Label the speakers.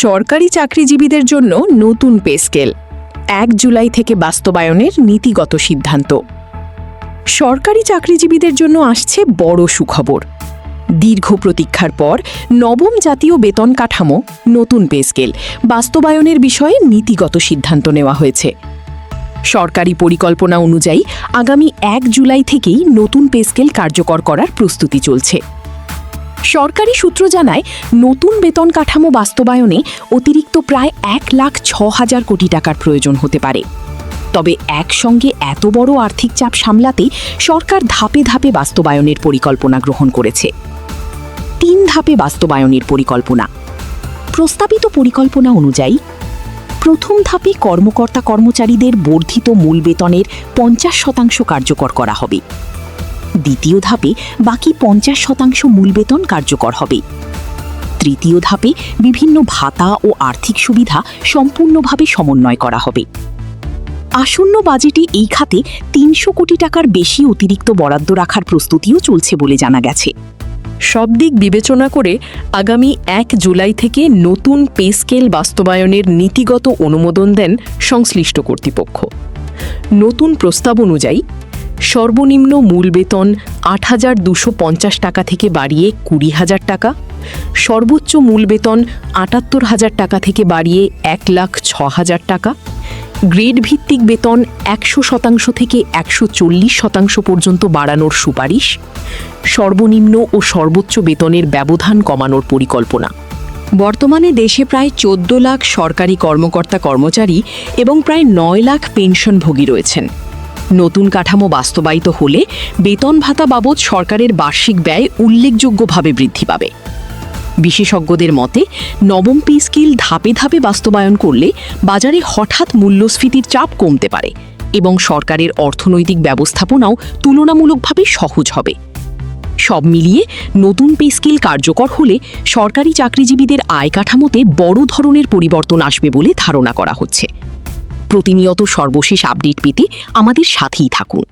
Speaker 1: সরকারি চাকরিজীবীদের জন্য নতুন পে স্কেল ১ জুলাই থেকে বাস্তবায়নের নীতিগত সিদ্ধান্ত। সরকারি চাকরিজীবীদের জন্য আসছে বড় সুখবর। দীর্ঘ প্রতীক্ষার পর নবম জাতীয় বেতন কাঠামো নতুন পে স্কেল বাস্তবায়নের বিষয়ে নীতিগত সিদ্ধান্ত নেওয়া হয়েছে। সরকারি পরিকল্পনা অনুযায়ী আগামী ১ জুলাই থেকেই নতুন পে স্কেল কার্যকর করার প্রস্তুতি চলছে। সরকারি সূত্র জানায়, নতুন বেতন কাঠামো বাস্তবায়নে অতিরিক্ত প্রায় ১,০৬,০০০ কোটি টাকার প্রয়োজন হতে পারে। তবে একসঙ্গে এত বড় আর্থিক চাপ সামলাতে সরকার ধাপে ধাপে বাস্তবায়নের পরিকল্পনা গ্রহণ করেছে। ৩ ধাপে বাস্তবায়নের পরিকল্পনা। প্রস্তাবিত পরিকল্পনা অনুযায়ী প্রথম ধাপে কর্মকর্তা কর্মচারীদের বর্ধিত মূল বেতনের ৫০% কার্যকর করা হবে। দ্বিতীয় ধাপে বাকি ৫০% মূল বেতন কার্যকর হবে। তৃতীয় ধাপে বিভিন্ন ভাতা ও আর্থিক সুবিধা সম্পূর্ণভাবে সমন্বয় করা হবে। আসন্ন বাজেটে এই খাতে ৩০০ কোটি টাকার বেশি অতিরিক্ত বরাদ্দ রাখার প্রস্তুতিও চলছে বলে জানা গেছে। সব দিক বিবেচনা করে আগামী ১ জুলাই থেকে নতুন পে স্কেল বাস্তবায়নের নীতিগত অনুমোদন দেন সংশ্লিষ্ট কর্তৃপক্ষ। নতুন প্রস্তাব অনুযায়ী সর্বনিম্ন মূল বেতন ৮,২৫০ টাকা থেকে বাড়িয়ে ২০,০০০ টাকা, সর্বোচ্চ মূল বেতন ৭৮,০০০ টাকা থেকে বাড়িয়ে ১,০৬,০০০ টাকা, গ্রেড ভিত্তিক বেতন ১০০% থেকে ১৪০% পর্যন্ত বাড়ানোর সুপারিশ, সর্বনিম্ন ও সর্বোচ্চ বেতনের ব্যবধান কমানোর পরিকল্পনা। বর্তমানে দেশে প্রায় ১৪ লাখ সরকারি কর্মকর্তা কর্মচারী এবং প্রায় ৯ লাখ পেনশনভোগী রয়েছেন। নতুন কাঠামো বাস্তবায়িত হলে বেতন ভাতা বাবদ সরকারের বার্ষিক ব্যয় উল্লেখযোগ্যভাবে বৃদ্ধি পাবে। বিশেষজ্ঞদের মতে, নবম পে স্কেল ধাপে ধাপে বাস্তবায়ন করলে বাজারে হঠাৎ মূল্যস্ফীতির চাপ কমতে পারে এবং সরকারের অর্থনৈতিক ব্যবস্থাপনাও তুলনামূলকভাবে সহজ হবে। সব মিলিয়ে নতুন পে স্কেল কার্যকর হলে সরকারি চাকরিজীবীদের আয় কাঠামোতে বড় ধরনের পরিবর্তন আসবে বলে ধারণা করা হচ্ছে। প্রতিনিয়ত সর্বশেষ আপডেট পেতে আমাদের সাথেই থাকুন।